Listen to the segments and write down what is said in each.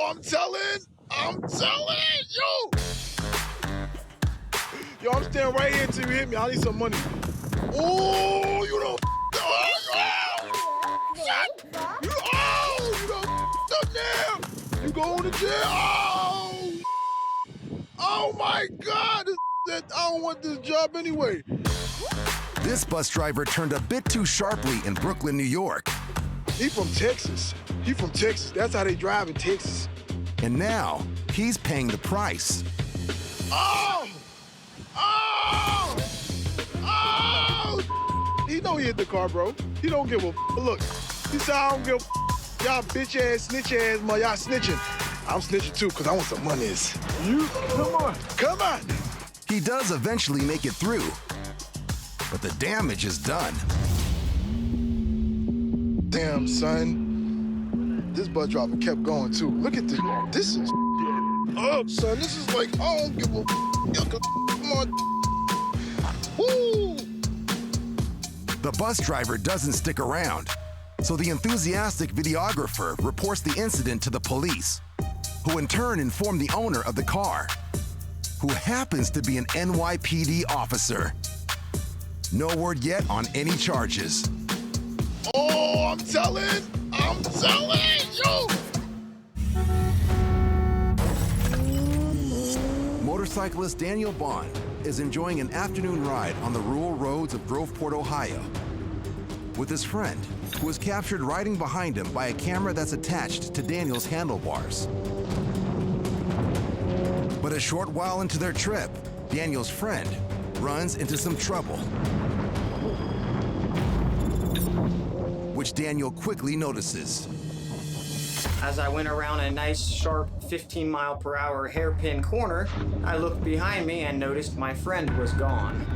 I'm telling, yo. Yo, I'm standing right here until you hit me. I need some money. Oh, you don't. You don't up now. You going to jail. Oh my God. I don't want this job anyway. This bus driver turned a bit too sharply in Brooklyn, New York. He from Texas. That's how they drive in Texas. And now he's paying the price. Oh! He know he hit the car, bro. He don't give a look. He said, I don't give a y'all bitch ass, snitch ass, y'all snitching. I'm snitching too, because I want some monies. Come on. He does eventually make it through, but the damage is done. Damn, son. This bus driver kept going too. Look at this. This is up, son. This is like, I don't give a come on. Woo! The bus driver doesn't stick around, so the enthusiastic videographer reports the incident to the police, who in turn inform the owner of the car, who happens to be an NYPD officer. No word yet on any charges. Oh, I'm telling, yo! Motorcyclist Daniel Bond is enjoying an afternoon ride on the rural roads of Groveport, Ohio, with his friend, who was captured riding behind him by a camera that's attached to Daniel's handlebars. But a short while into their trip, Daniel's friend runs into some trouble, which Daniel quickly notices. As I went around a nice, sharp 15-mile-per-hour hairpin corner, I looked behind me and noticed my friend was gone.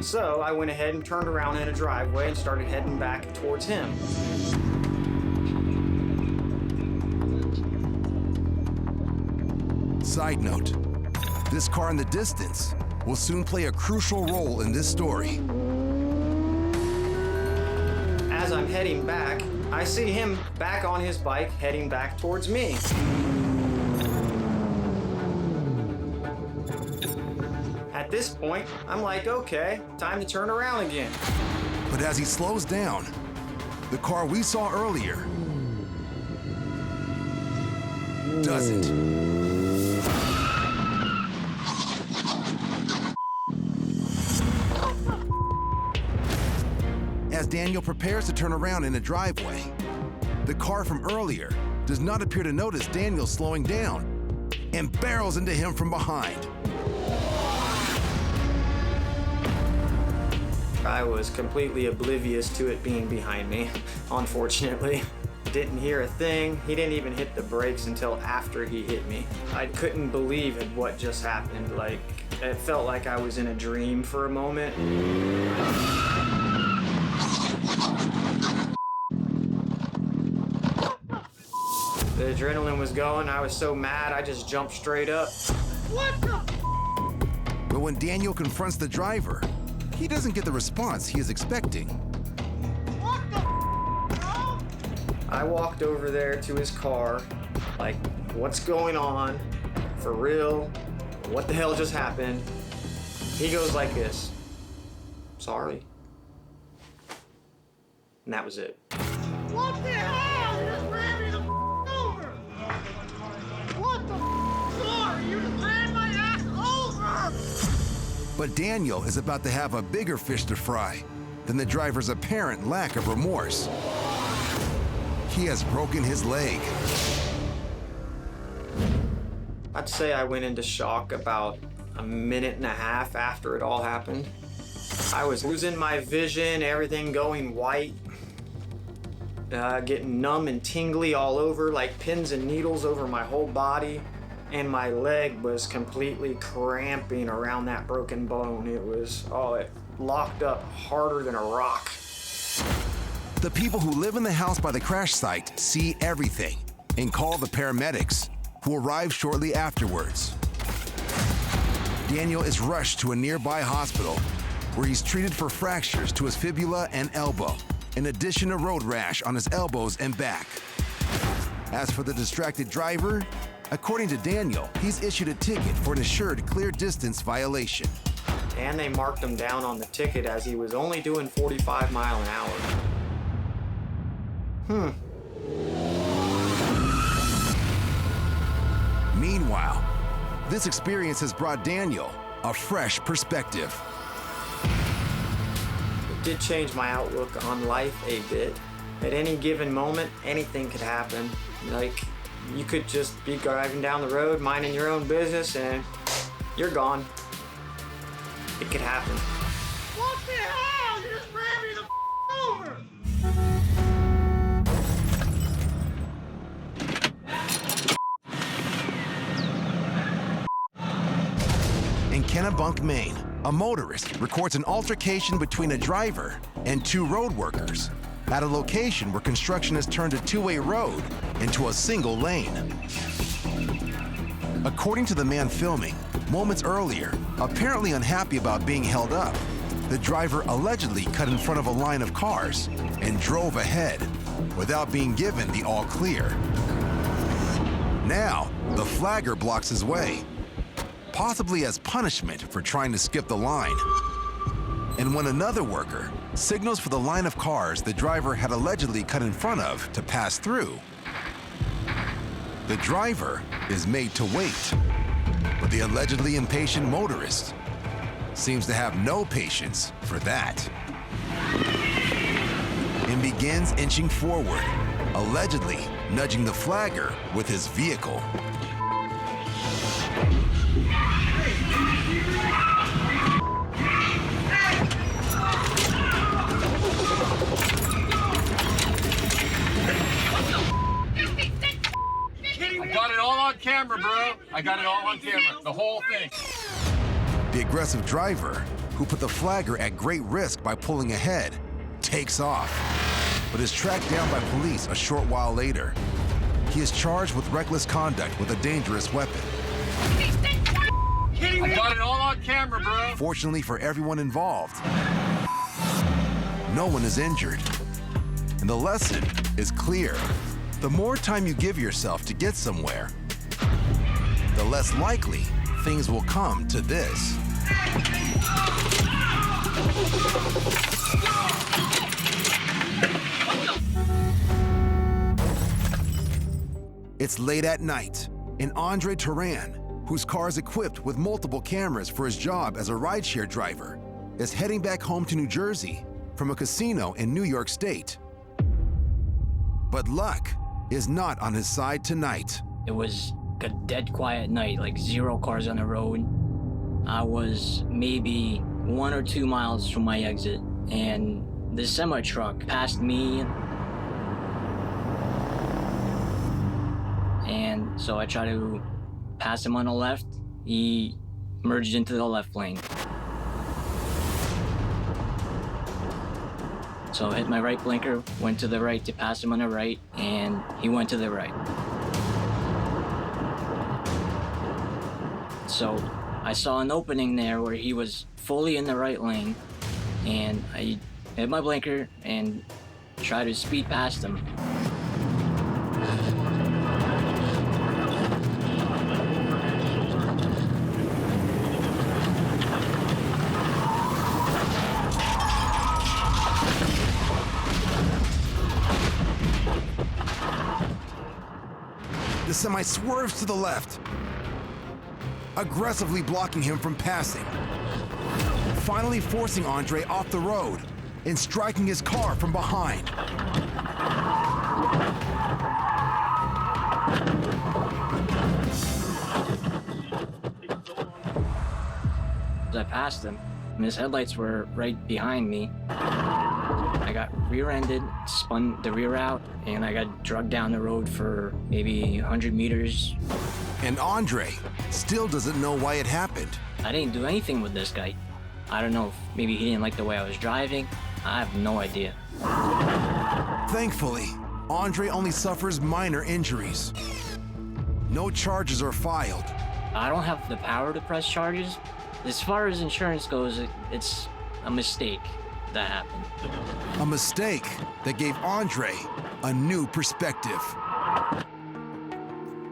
So I went ahead and turned around in a driveway and started heading back towards him. Side note, this car in the distance will soon play a crucial role in this story. As I'm heading back, I see him back on his bike heading back towards me. At this point, I'm like, okay, time to turn around again. But as he slows down, the car we saw earlier doesn't. As Daniel prepares to turn around in a driveway, the car from earlier does not appear to notice Daniel slowing down and barrels into him from behind. I was completely oblivious to it being behind me, unfortunately. Didn't hear a thing. He didn't even hit the brakes until after he hit me. I couldn't believe what just happened. Like, it felt like I was in a dream for a moment. The adrenaline was going. I was so mad, I just jumped straight up. What the? But when Daniel confronts the driver, he doesn't get the response he is expecting. What the, bro? I walked over there to his car, like, what's going on? For real? What the hell just happened? He goes like this, sorry. And that was it. What the hell? You just ran me the over. What the sorry? You just ran my ass over. But Daniel is about to have a bigger fish to fry than the driver's apparent lack of remorse. He has broken his leg. I'd say I went into shock about a minute and a half after it all happened. I was losing my vision, everything going white, getting numb and tingly all over, like pins and needles over my whole body, and my leg was completely cramping around that broken bone. It was, it locked up harder than a rock. The people who live in the house by the crash site see everything and call the paramedics, who arrive shortly afterwards. Daniel is rushed to a nearby hospital where he's treated for fractures to his fibula and elbow, in addition to road rash on his elbows and back. As for the distracted driver, according to Daniel, he's issued a ticket for an assured clear distance violation. And they marked him down on the ticket as he was only doing 45 miles an hour. Meanwhile, this experience has brought Daniel a fresh perspective. It did change my outlook on life a bit. At any given moment, anything could happen. Like, you could just be driving down the road, minding your own business, and you're gone. It could happen. What the hell? You just ran me the over! In Kennebunk, Maine, a motorist records an altercation between a driver and two road workers at a location where construction has turned a two-way road into a single lane. According to the man filming, moments earlier, apparently unhappy about being held up, the driver allegedly cut in front of a line of cars and drove ahead without being given the all clear. Now, the flagger blocks his way, possibly as punishment for trying to skip the line. And when another worker signals for the line of cars the driver had allegedly cut in front of to pass through, the driver is made to wait. But the allegedly impatient motorist seems to have no patience for that and begins inching forward, allegedly nudging the flagger with his vehicle. I got it all on camera, bro. I got it all on camera. The whole thing. The aggressive driver, who put the flagger at great risk by pulling ahead, takes off, but is tracked down by police a short while later. He is charged with reckless conduct with a dangerous weapon. I got it all on camera, bro. Fortunately for everyone involved, no one is injured. And the lesson is clear. The more time you give yourself to get somewhere, the less likely things will come to this. It's late at night, and Andre Turan, whose car is equipped with multiple cameras for his job as a rideshare driver, is heading back home to New Jersey from a casino in New York State. But luck is not on his side tonight. It was a dead quiet night, like 0 cars on the road. I was maybe 1 or 2 miles from my exit, and the semi-truck passed me. And so I tried to pass him on the left. He merged into the left lane. So I hit my right blinker, went to the right to pass him on the right, and he went to the right. So I saw an opening there where he was fully in the right lane, and I hit my blinker and tried to speed past him. The semi swerves to the left, aggressively blocking him from passing, finally forcing Andre off the road and striking his car from behind. As I passed him, and his headlights were right behind me. I got rear-ended, spun the rear out, and I got dragged down the road for maybe 100 meters. And Andre still doesn't know why it happened. I didn't do anything with this guy. I don't know if maybe he didn't like the way I was driving. I have no idea. Thankfully, Andre only suffers minor injuries. No charges are filed. I don't have the power to press charges. As far as insurance goes, it's a mistake that happened. A mistake that gave Andre a new perspective.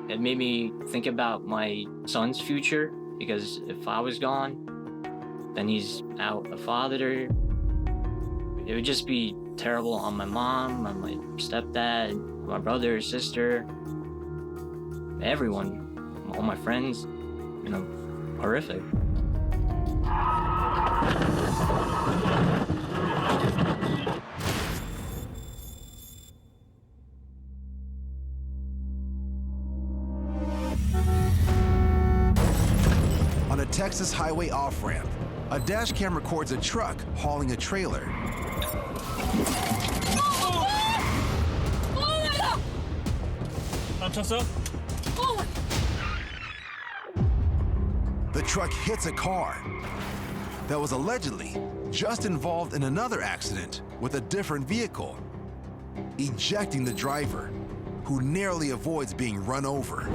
It made me think about my son's future, because if I was gone, then he's out a father. It would just be terrible on my mom, on my stepdad, my brother, sister, everyone, all my friends, you know, horrific. On a Texas highway off-ramp, a dash cam records a truck hauling a trailer. The truck hits a car that was allegedly just involved in another accident with a different vehicle, ejecting the driver, who narrowly avoids being run over.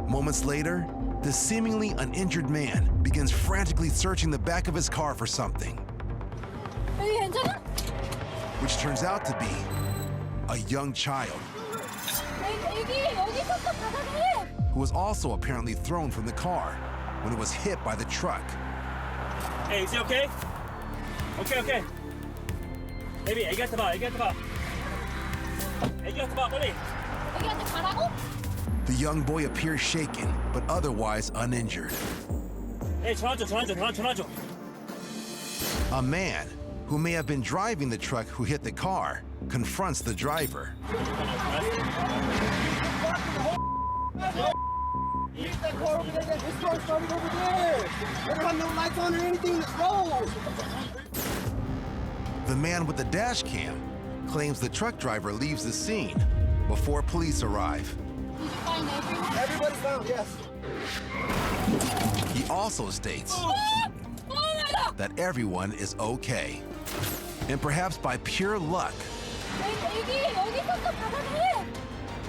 Moments later, the seemingly uninjured man begins frantically searching the back of his car for something, which turns out to be a young child who was also apparently thrown from the car when it was hit by the truck. Hey, is he okay? Okay. Baby, The young boy appears shaken, but otherwise uninjured. Hey, 전화줘. A man who may have been driving the truck who hit the car confronts the driver. Leave that car over there. This car started over there. They don't have no lights on or anything. Let's roll. The man with the dash cam claims the truck driver leaves the scene before police arrive. Did you find everyone? Everybody's found, yes. He also states that everyone is okay. And perhaps by pure luck,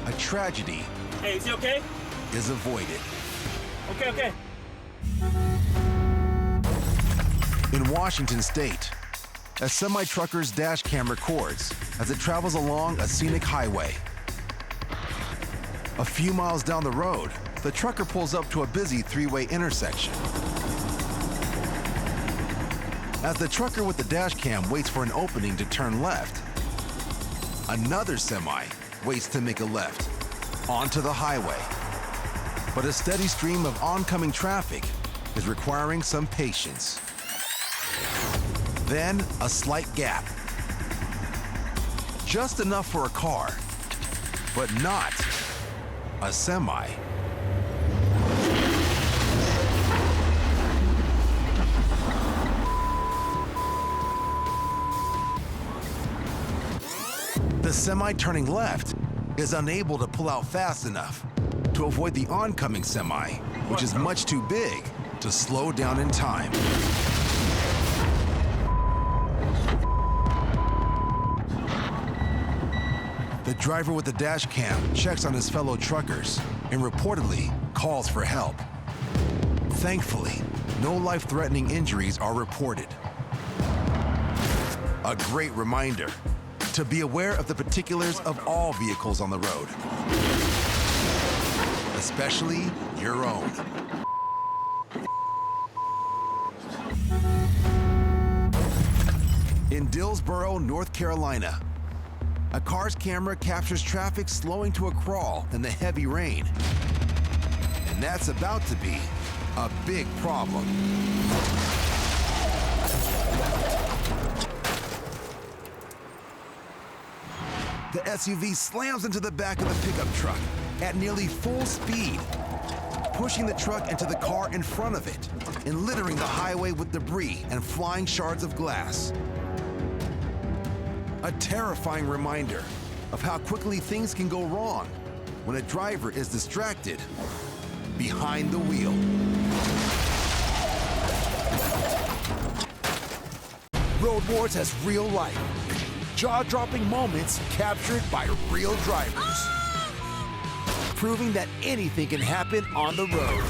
a tragedy Hey, is he okay? is avoided. Okay. In Washington state, a semi-trucker's dash cam records as it travels along a scenic highway. A few miles down the road, the trucker pulls up to a busy three-way intersection. As the trucker with the dash cam waits for an opening to turn left, another semi waits to make a left onto the highway. But a steady stream of oncoming traffic is requiring some patience. Then a slight gap. Just enough for a car, but not a semi. The semi turning left is unable to pull out fast enough to avoid the oncoming semi, which is much too big to slow down in time. The driver with the dash cam checks on his fellow truckers and reportedly calls for help. Thankfully, no life-threatening injuries are reported. A great reminder to be aware of the particulars of all vehicles on the road, especially your own. In Dillsboro, North Carolina, a car's camera captures traffic slowing to a crawl in the heavy rain. And that's about to be a big problem. The SUV slams into the back of the pickup truck at nearly full speed, pushing the truck into the car in front of it and littering the highway with debris and flying shards of glass. A terrifying reminder of how quickly things can go wrong when a driver is distracted behind the wheel. Road Wars has real life, jaw-dropping moments captured by real drivers, proving that anything can happen on the road.